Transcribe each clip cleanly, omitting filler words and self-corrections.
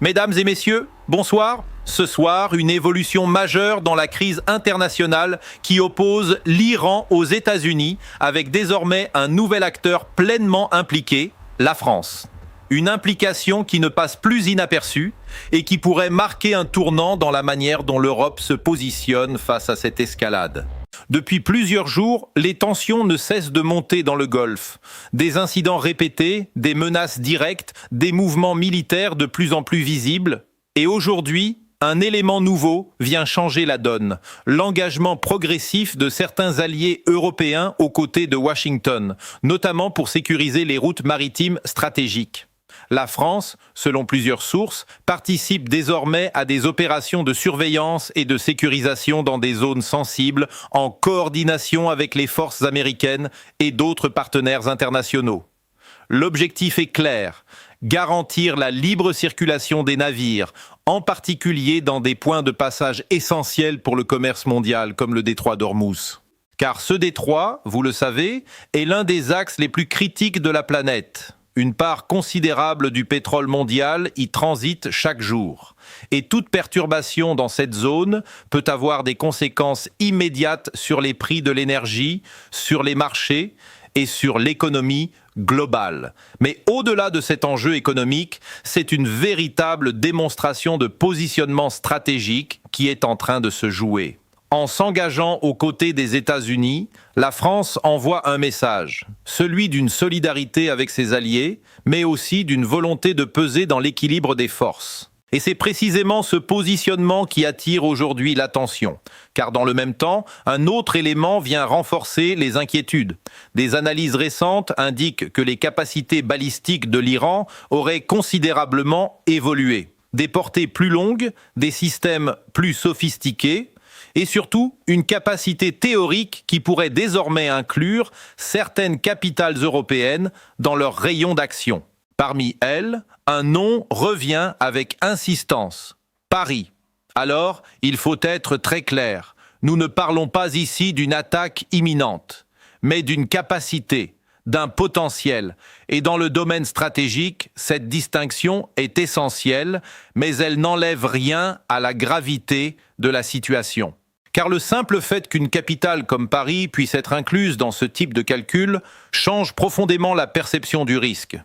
Mesdames et messieurs, bonsoir. Ce soir, une évolution majeure dans la crise internationale qui oppose l'Iran aux États-Unis, avec désormais un nouvel acteur pleinement impliqué, la France. Une implication qui ne passe plus inaperçue et qui pourrait marquer un tournant dans la manière dont l'Europe se positionne face à cette escalade. Depuis plusieurs jours, les tensions ne cessent de monter dans le Golfe. Des incidents répétés, des menaces directes, des mouvements militaires de plus en plus visibles. Et aujourd'hui, un élément nouveau vient changer la donne. L'engagement progressif de certains alliés européens aux côtés de Washington, notamment pour sécuriser les routes maritimes stratégiques. La France, selon plusieurs sources, participe désormais à des opérations de surveillance et de sécurisation dans des zones sensibles en coordination avec les forces américaines et d'autres partenaires internationaux. L'objectif est clair, garantir la libre circulation des navires, en particulier dans des points de passage essentiels pour le commerce mondial comme le détroit d'Ormuz. Car ce détroit, vous le savez, est l'un des axes les plus critiques de la planète. Une part considérable du pétrole mondial y transite chaque jour. Et toute perturbation dans cette zone peut avoir des conséquences immédiates sur les prix de l'énergie, sur les marchés et sur l'économie globale. Mais au-delà de cet enjeu économique, c'est une véritable démonstration de positionnement stratégique qui est en train de se jouer. En s'engageant aux côtés des États-Unis, la France envoie un message, celui d'une solidarité avec ses alliés, mais aussi d'une volonté de peser dans l'équilibre des forces. Et c'est précisément ce positionnement qui attire aujourd'hui l'attention, car dans le même temps, un autre élément vient renforcer les inquiétudes. Des analyses récentes indiquent que les capacités balistiques de l'Iran auraient considérablement évolué. Des portées plus longues, des systèmes plus sophistiqués, et surtout une capacité théorique qui pourrait désormais inclure certaines capitales européennes dans leur rayon d'action. Parmi elles, un nom revient avec insistance, Paris. Alors, il faut être très clair, nous ne parlons pas ici d'une attaque imminente, mais d'une capacité, d'un potentiel. Et dans le domaine stratégique, cette distinction est essentielle, mais elle n'enlève rien à la gravité de la situation. Car le simple fait qu'une capitale comme Paris puisse être incluse dans ce type de calcul change profondément la perception du risque.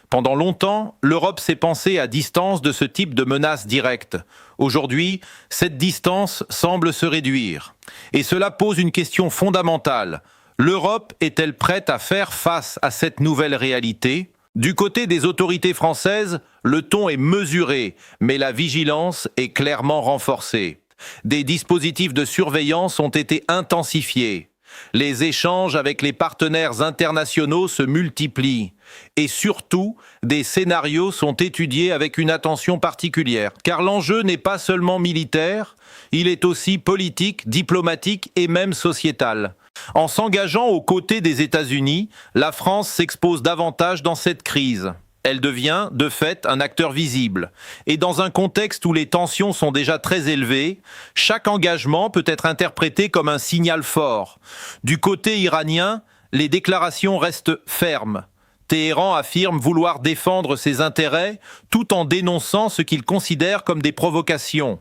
Pendant longtemps, l'Europe s'est pensée à distance de ce type de menace directe. Aujourd'hui, cette distance semble se réduire. Et cela pose une question fondamentale. L'Europe est-elle prête à faire face à cette nouvelle réalité ? Du côté des autorités françaises, le ton est mesuré, mais la vigilance est clairement renforcée. Des dispositifs de surveillance ont été intensifiés. Les échanges avec les partenaires internationaux se multiplient. Et surtout, des scénarios sont étudiés avec une attention particulière. Car l'enjeu n'est pas seulement militaire, il est aussi politique, diplomatique et même sociétal. En s'engageant aux côtés des États-Unis, la France s'expose davantage dans cette crise. Elle devient, de fait, un acteur visible. Et dans un contexte où les tensions sont déjà très élevées, chaque engagement peut être interprété comme un signal fort. Du côté iranien, les déclarations restent fermes. Téhéran affirme vouloir défendre ses intérêts tout en dénonçant ce qu'il considère comme des provocations.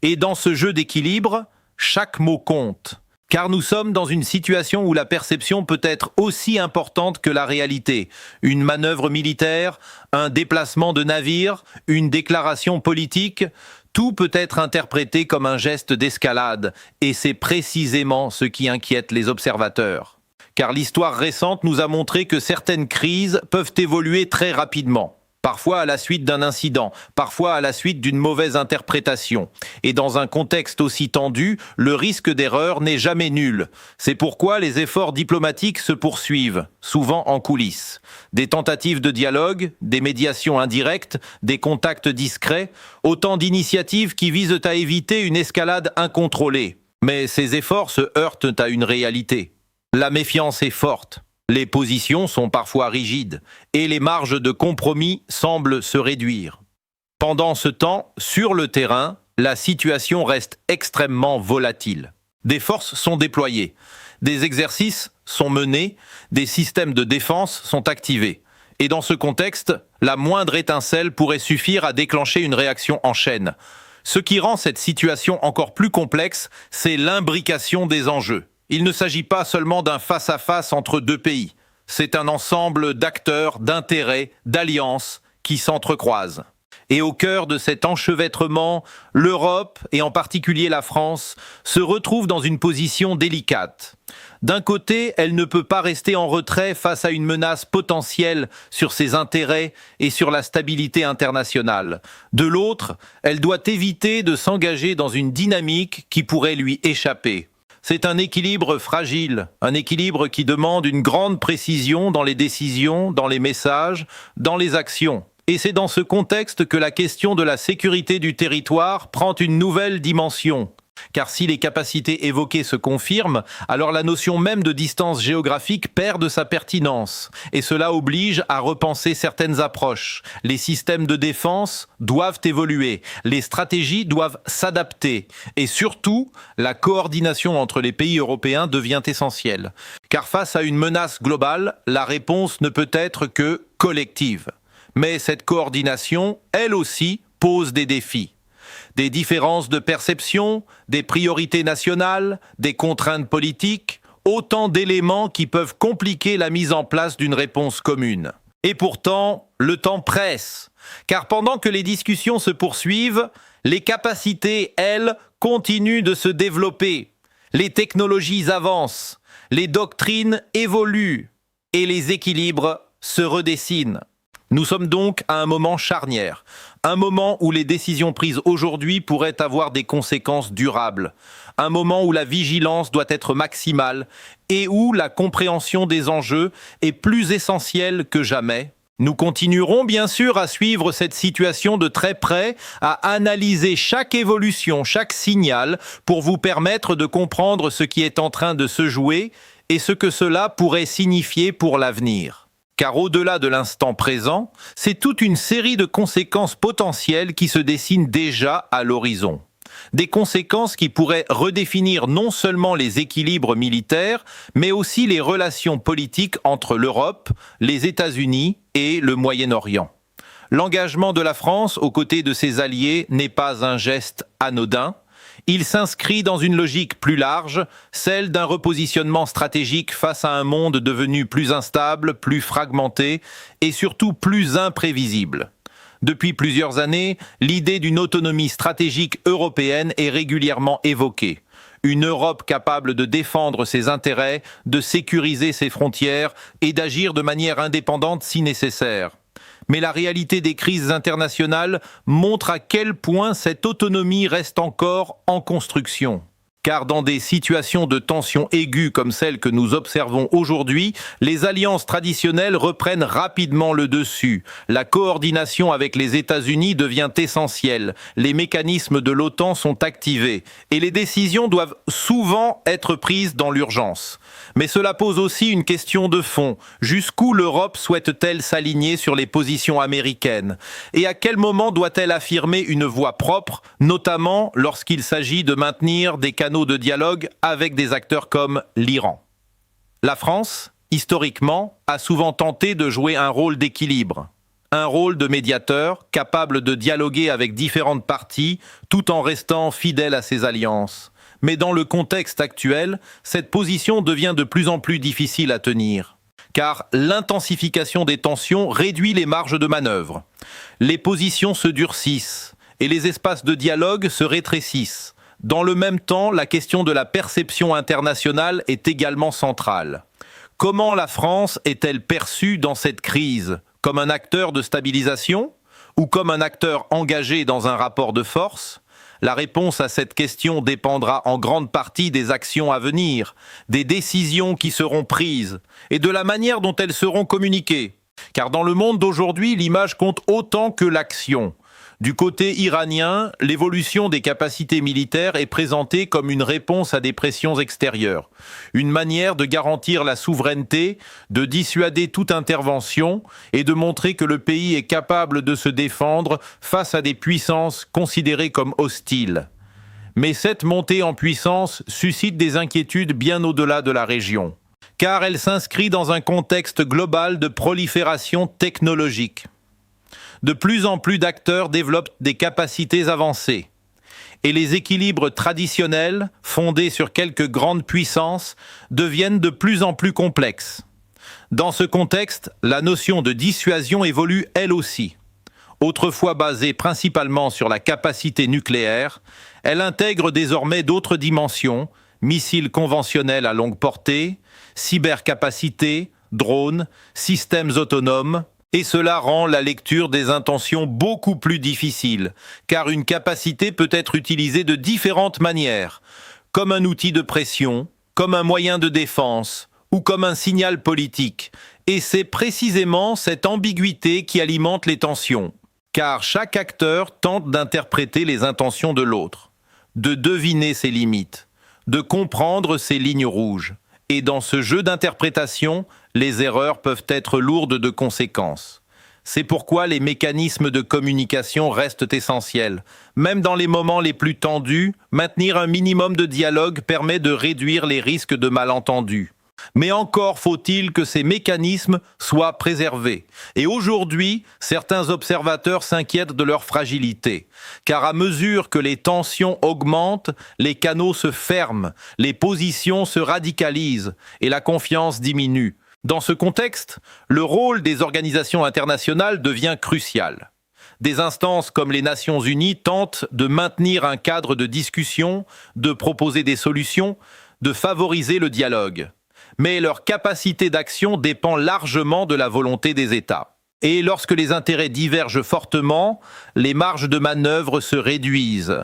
Et dans ce jeu d'équilibre, chaque mot compte. Car nous sommes dans une situation où la perception peut être aussi importante que la réalité. Une manœuvre militaire, un déplacement de navire, une déclaration politique, tout peut être interprété comme un geste d'escalade. Et c'est précisément ce qui inquiète les observateurs. Car l'histoire récente nous a montré que certaines crises peuvent évoluer très rapidement. Parfois à la suite d'un incident, parfois à la suite d'une mauvaise interprétation. Et dans un contexte aussi tendu, le risque d'erreur n'est jamais nul. C'est pourquoi les efforts diplomatiques se poursuivent, souvent en coulisses. Des tentatives de dialogue, des médiations indirectes, des contacts discrets, autant d'initiatives qui visent à éviter une escalade incontrôlée. Mais ces efforts se heurtent à une réalité. La méfiance est forte. Les positions sont parfois rigides et les marges de compromis semblent se réduire. Pendant ce temps, sur le terrain, la situation reste extrêmement volatile. Des forces sont déployées, des exercices sont menés, des systèmes de défense sont activés. Et dans ce contexte, La moindre étincelle pourrait suffire à déclencher une réaction en chaîne. Ce qui rend cette situation encore plus complexe, c'est l'imbrication des enjeux. Il ne s'agit pas seulement d'un face-à-face entre deux pays. C'est un ensemble d'acteurs, d'intérêts, d'alliances qui s'entrecroisent. Et au cœur de cet enchevêtrement, l'Europe, et en particulier la France, se retrouve dans une position délicate. D'un côté, elle ne peut pas rester en retrait face à une menace potentielle sur ses intérêts et sur la stabilité internationale. De l'autre, elle doit éviter de s'engager dans une dynamique qui pourrait lui échapper. C'est un équilibre fragile, un équilibre qui demande une grande précision dans les décisions, dans les messages, dans les actions. Et c'est dans ce contexte que la question de la sécurité du territoire prend une nouvelle dimension. Car si les capacités évoquées se confirment, alors la notion même de distance géographique perd de sa pertinence. Et cela oblige à repenser certaines approches. Les systèmes de défense doivent évoluer, les stratégies doivent s'adapter. Et surtout, la coordination entre les pays européens devient essentielle. Car face à une menace globale, la réponse ne peut être que collective. Mais cette coordination, elle aussi, pose des défis. Des différences de perception, des priorités nationales, des contraintes politiques, autant d'éléments qui peuvent compliquer la mise en place d'une réponse commune. Et pourtant, le temps presse, car pendant que les discussions se poursuivent, les capacités, elles, continuent de se développer. Les technologies avancent, les doctrines évoluent et les équilibres se redessinent. Nous sommes donc à un moment charnière, un moment où les décisions prises aujourd'hui pourraient avoir des conséquences durables, un moment où la vigilance doit être maximale et où la compréhension des enjeux est plus essentielle que jamais. Nous continuerons bien sûr à suivre cette situation de très près, à analyser chaque évolution, chaque signal pour vous permettre de comprendre ce qui est en train de se jouer et ce que cela pourrait signifier pour l'avenir. Car au-delà de l'instant présent, c'est toute une série de conséquences potentielles qui se dessinent déjà à l'horizon. Des conséquences qui pourraient redéfinir non seulement les équilibres militaires, mais aussi les relations politiques entre l'Europe, les États-Unis et le Moyen-Orient. L'engagement de la France aux côtés de ses alliés n'est pas un geste anodin. Il s'inscrit dans une logique plus large, celle d'un repositionnement stratégique face à un monde devenu plus instable, plus fragmenté et surtout plus imprévisible. Depuis plusieurs années, l'idée d'une autonomie stratégique européenne est régulièrement évoquée. Une Europe capable de défendre ses intérêts, de sécuriser ses frontières et d'agir de manière indépendante si nécessaire. Mais la réalité des crises internationales montre à quel point cette autonomie reste encore en construction. Car dans des situations de tension aiguë comme celle que nous observons aujourd'hui, les alliances traditionnelles reprennent rapidement le dessus. La coordination avec les États-Unis devient essentielle. Les mécanismes de l'OTAN sont activés. Et les décisions doivent souvent être prises dans l'urgence. Mais cela pose aussi une question de fond. Jusqu'où l'Europe souhaite-t-elle s'aligner sur les positions américaines? Et à quel moment doit-elle affirmer une voix propre, notamment lorsqu'il s'agit de maintenir des canaux de dialogue avec des acteurs comme l'Iran? La France, historiquement, a souvent tenté de jouer un rôle d'équilibre. Un rôle de médiateur, capable de dialoguer avec différentes parties, tout en restant fidèle à ses alliances. Mais dans le contexte actuel, cette position devient de plus en plus difficile à tenir. Car l'intensification des tensions réduit les marges de manœuvre. Les positions se durcissent et les espaces de dialogue se rétrécissent. Dans le même temps, la question de la perception internationale est également centrale. Comment la France est-elle perçue dans cette crise? Comme un acteur de stabilisation ou comme un acteur engagé dans un rapport de force? La réponse à cette question dépendra en grande partie des actions à venir, des décisions qui seront prises et de la manière dont elles seront communiquées. Car dans le monde d'aujourd'hui, l'image compte autant que l'action. Du côté iranien, l'évolution des capacités militaires est présentée comme une réponse à des pressions extérieures, une manière de garantir la souveraineté, de dissuader toute intervention et de montrer que le pays est capable de se défendre face à des puissances considérées comme hostiles. Mais cette montée en puissance suscite des inquiétudes bien au-delà de la région, car elle s'inscrit dans un contexte global de prolifération technologique. De plus en plus d'acteurs développent des capacités avancées. Et les équilibres traditionnels, fondés sur quelques grandes puissances, deviennent de plus en plus complexes. Dans ce contexte, la notion de dissuasion évolue elle aussi. Autrefois basée principalement sur la capacité nucléaire, elle intègre désormais d'autres dimensions, missiles conventionnels à longue portée, cybercapacités, drones, systèmes autonomes, et cela rend la lecture des intentions beaucoup plus difficile, car une capacité peut être utilisée de différentes manières, comme un outil de pression, comme un moyen de défense, ou comme un signal politique. Et c'est précisément cette ambiguïté qui alimente les tensions, car chaque acteur tente d'interpréter les intentions de l'autre, de deviner ses limites, de comprendre ses lignes rouges. Et dans ce jeu d'interprétation, les erreurs peuvent être lourdes de conséquences. C'est pourquoi les mécanismes de communication restent essentiels. Même dans les moments les plus tendus, maintenir un minimum de dialogue permet de réduire les risques de malentendus. Mais encore faut-il que ces mécanismes soient préservés. Et aujourd'hui, certains observateurs s'inquiètent de leur fragilité. Car à mesure que les tensions augmentent, les canaux se ferment, les positions se radicalisent et la confiance diminue. Dans ce contexte, le rôle des organisations internationales devient crucial. Des instances comme les Nations Unies tentent de maintenir un cadre de discussion, de proposer des solutions, de favoriser le dialogue. Mais leur capacité d'action dépend largement de la volonté des États. Et lorsque les intérêts divergent fortement, les marges de manœuvre se réduisent.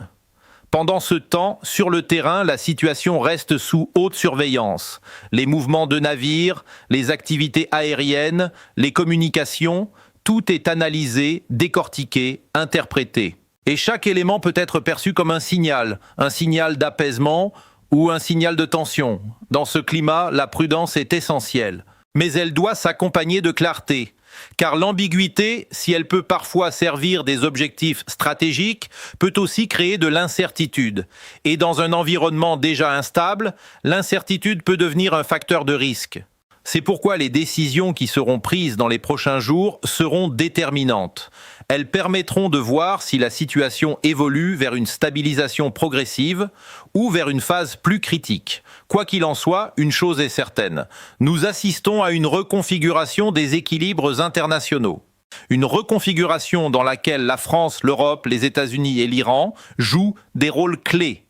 Pendant ce temps, sur le terrain, la situation reste sous haute surveillance. Les mouvements de navires, les activités aériennes, les communications, tout est analysé, décortiqué, interprété. Et chaque élément peut être perçu comme un signal d'apaisement, ou un signal de tension. Dans ce climat, la prudence est essentielle. Mais elle doit s'accompagner de clarté. Car l'ambiguïté, si elle peut parfois servir des objectifs stratégiques, peut aussi créer de l'incertitude. Et dans un environnement déjà instable, l'incertitude peut devenir un facteur de risque. C'est pourquoi les décisions qui seront prises dans les prochains jours seront déterminantes. Elles permettront de voir si la situation évolue vers une stabilisation progressive ou vers une phase plus critique. Quoi qu'il en soit, une chose est certaine, nous assistons à une reconfiguration des équilibres internationaux. Une reconfiguration dans laquelle la France, l'Europe, les États-Unis et l'Iran jouent des rôles clés.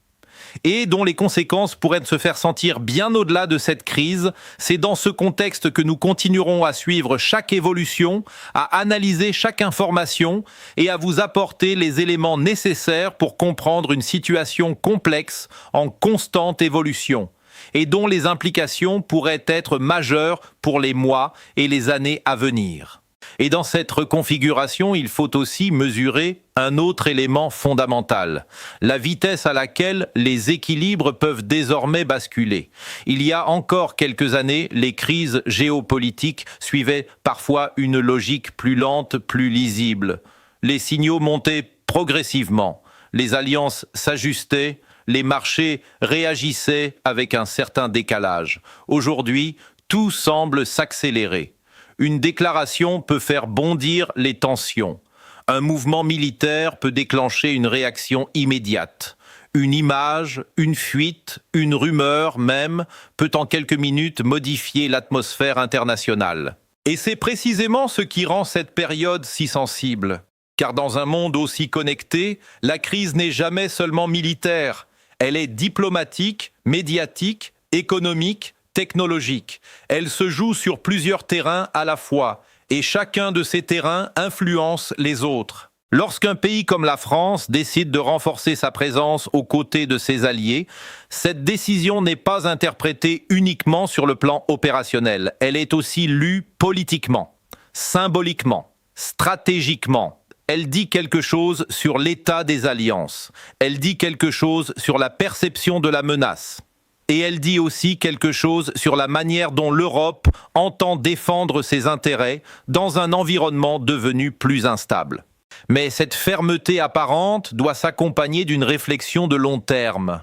Et dont les conséquences pourraient se faire sentir bien au-delà de cette crise. C'est dans ce contexte que nous continuerons à suivre chaque évolution, à analyser chaque information et à vous apporter les éléments nécessaires pour comprendre une situation complexe en constante évolution et dont les implications pourraient être majeures pour les mois et les années à venir. Et dans cette reconfiguration, il faut aussi mesurer un autre élément fondamental, la vitesse à laquelle les équilibres peuvent désormais basculer. Il y a encore quelques années, les crises géopolitiques suivaient parfois une logique plus lente, plus lisible. Les signaux montaient progressivement, les alliances s'ajustaient, les marchés réagissaient avec un certain décalage. Aujourd'hui, tout semble s'accélérer. Une déclaration peut faire bondir les tensions. Un mouvement militaire peut déclencher une réaction immédiate. Une image, une fuite, une rumeur même peut en quelques minutes modifier l'atmosphère internationale. Et c'est précisément ce qui rend cette période si sensible. Car dans un monde aussi connecté, la crise n'est jamais seulement militaire. Elle est diplomatique, médiatique, économique, technologique. Elle se joue sur plusieurs terrains à la fois, et chacun de ces terrains influence les autres. Lorsqu'un pays comme la France décide de renforcer sa présence aux côtés de ses alliés, cette décision n'est pas interprétée uniquement sur le plan opérationnel. Elle est aussi lue politiquement, symboliquement, stratégiquement. Elle dit quelque chose sur l'état des alliances. Elle dit quelque chose sur la perception de la menace. Et elle dit aussi quelque chose sur la manière dont l'Europe entend défendre ses intérêts dans un environnement devenu plus instable. Mais cette fermeté apparente doit s'accompagner d'une réflexion de long terme.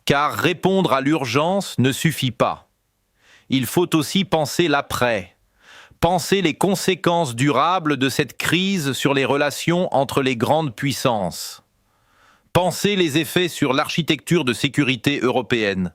Car répondre à l'urgence ne suffit pas. Il faut aussi penser l'après. Penser les conséquences durables de cette crise sur les relations entre les grandes puissances. Penser les effets sur l'architecture de sécurité européenne.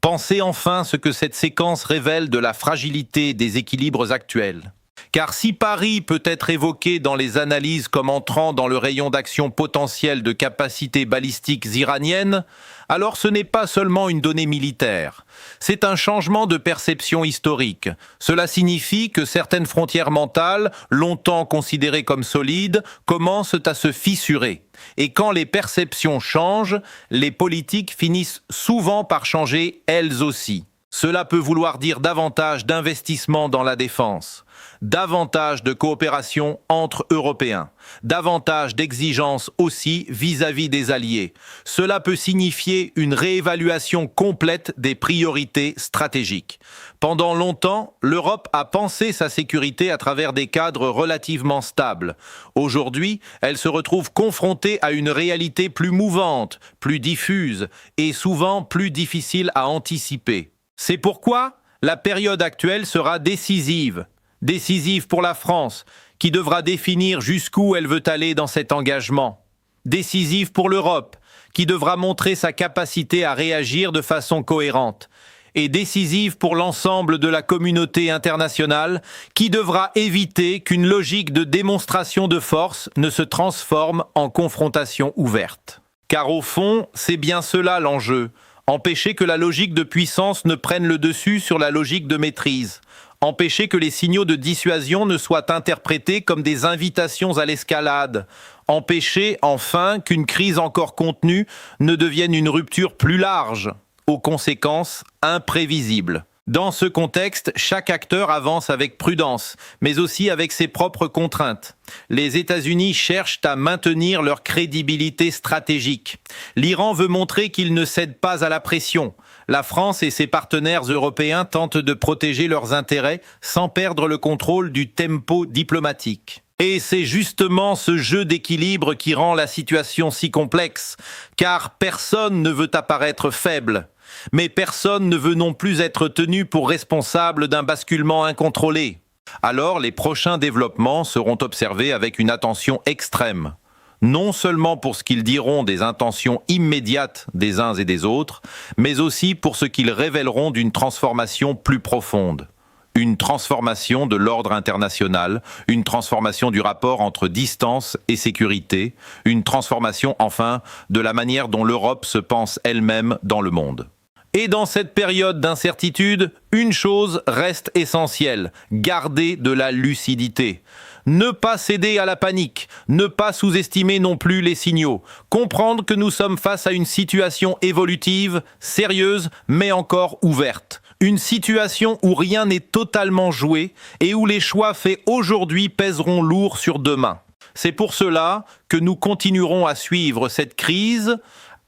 Penser enfin ce que cette séquence révèle de la fragilité des équilibres actuels. Car si Paris peut être évoqué dans les analyses comme entrant dans le rayon d'action potentiel de capacités balistiques iraniennes, alors ce n'est pas seulement une donnée militaire. C'est un changement de perception historique. Cela signifie que certaines frontières mentales, longtemps considérées comme solides, commencent à se fissurer. Et quand les perceptions changent, les politiques finissent souvent par changer elles aussi. Cela peut vouloir dire davantage d'investissement dans la défense, davantage de coopération entre Européens, davantage d'exigences aussi vis-à-vis des alliés. Cela peut signifier une réévaluation complète des priorités stratégiques. Pendant longtemps, l'Europe a pensé sa sécurité à travers des cadres relativement stables. Aujourd'hui, elle se retrouve confrontée à une réalité plus mouvante, plus diffuse et souvent plus difficile à anticiper. C'est pourquoi la période actuelle sera décisive. Décisive pour la France, qui devra définir jusqu'où elle veut aller dans cet engagement. Décisive pour l'Europe, qui devra montrer sa capacité à réagir de façon cohérente. Et décisive pour l'ensemble de la communauté internationale, qui devra éviter qu'une logique de démonstration de force ne se transforme en confrontation ouverte. Car au fond, c'est bien cela l'enjeu. Empêcher que la logique de puissance ne prenne le dessus sur la logique de maîtrise. Empêcher que les signaux de dissuasion ne soient interprétés comme des invitations à l'escalade. Empêcher, enfin, qu'une crise encore contenue ne devienne une rupture plus large, aux conséquences imprévisibles. Dans ce contexte, chaque acteur avance avec prudence, mais aussi avec ses propres contraintes. Les États-Unis cherchent à maintenir leur crédibilité stratégique. L'Iran veut montrer qu'il ne cède pas à la pression. La France et ses partenaires européens tentent de protéger leurs intérêts sans perdre le contrôle du tempo diplomatique. Et c'est justement ce jeu d'équilibre qui rend la situation si complexe, car personne ne veut apparaître faible. Mais personne ne veut non plus être tenu pour responsable d'un basculement incontrôlé. Alors les prochains développements seront observés avec une attention extrême. Non seulement pour ce qu'ils diront des intentions immédiates des uns et des autres, mais aussi pour ce qu'ils révéleront d'une transformation plus profonde. Une transformation de l'ordre international, une transformation du rapport entre distance et sécurité, une transformation enfin de la manière dont l'Europe se pense elle-même dans le monde. Et dans cette période d'incertitude, une chose reste essentielle, garder de la lucidité. Ne pas céder à la panique, ne pas sous-estimer non plus les signaux, comprendre que nous sommes face à une situation évolutive, sérieuse, mais encore ouverte. Une situation où rien n'est totalement joué et où les choix faits aujourd'hui pèseront lourd sur demain. C'est pour cela que nous continuerons à suivre cette crise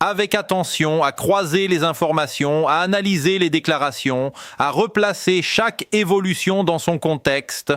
avec attention, à croiser les informations, à analyser les déclarations, à replacer chaque évolution dans son contexte,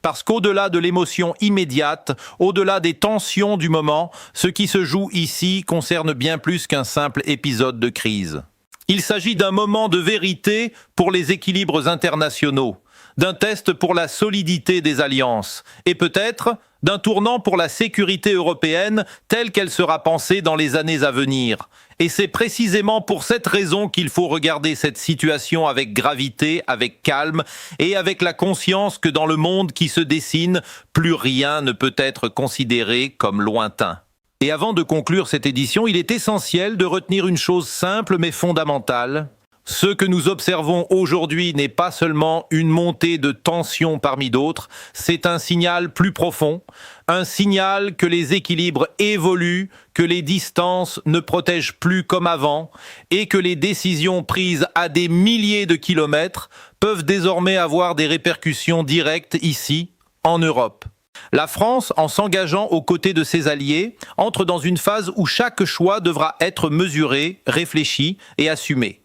parce qu'au-delà de l'émotion immédiate, au-delà des tensions du moment, ce qui se joue ici concerne bien plus qu'un simple épisode de crise. Il s'agit d'un moment de vérité pour les équilibres internationaux, d'un test pour la solidité des alliances, et peut-être d'un tournant pour la sécurité européenne telle qu'elle sera pensée dans les années à venir. Et c'est précisément pour cette raison qu'il faut regarder cette situation avec gravité, avec calme et avec la conscience que dans le monde qui se dessine, plus rien ne peut être considéré comme lointain. Et avant de conclure cette édition, il est essentiel de retenir une chose simple mais fondamentale. Ce que nous observons aujourd'hui n'est pas seulement une montée de tension parmi d'autres, c'est un signal plus profond, un signal que les équilibres évoluent, que les distances ne protègent plus comme avant et que les décisions prises à des milliers de kilomètres peuvent désormais avoir des répercussions directes ici, en Europe. La France, en s'engageant aux côtés de ses alliés, entre dans une phase où chaque choix devra être mesuré, réfléchi et assumé.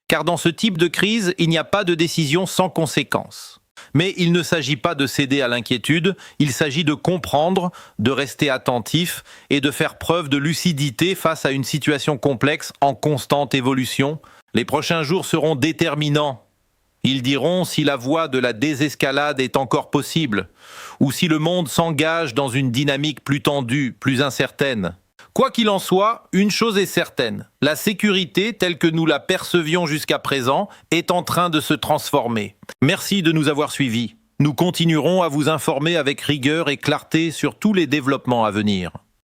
Car dans ce type de crise, il n'y a pas de décision sans conséquence. Mais il ne s'agit pas de céder à l'inquiétude, il s'agit de comprendre, de rester attentif et de faire preuve de lucidité face à une situation complexe en constante évolution. Les prochains jours seront déterminants. Ils diront si la voie de la désescalade est encore possible, ou si le monde s'engage dans une dynamique plus tendue, plus incertaine. Quoi qu'il en soit, une chose est certaine, la sécurité telle que nous la percevions jusqu'à présent est en train de se transformer. Merci de nous avoir suivis. Nous continuerons à vous informer avec rigueur et clarté sur tous les développements à venir.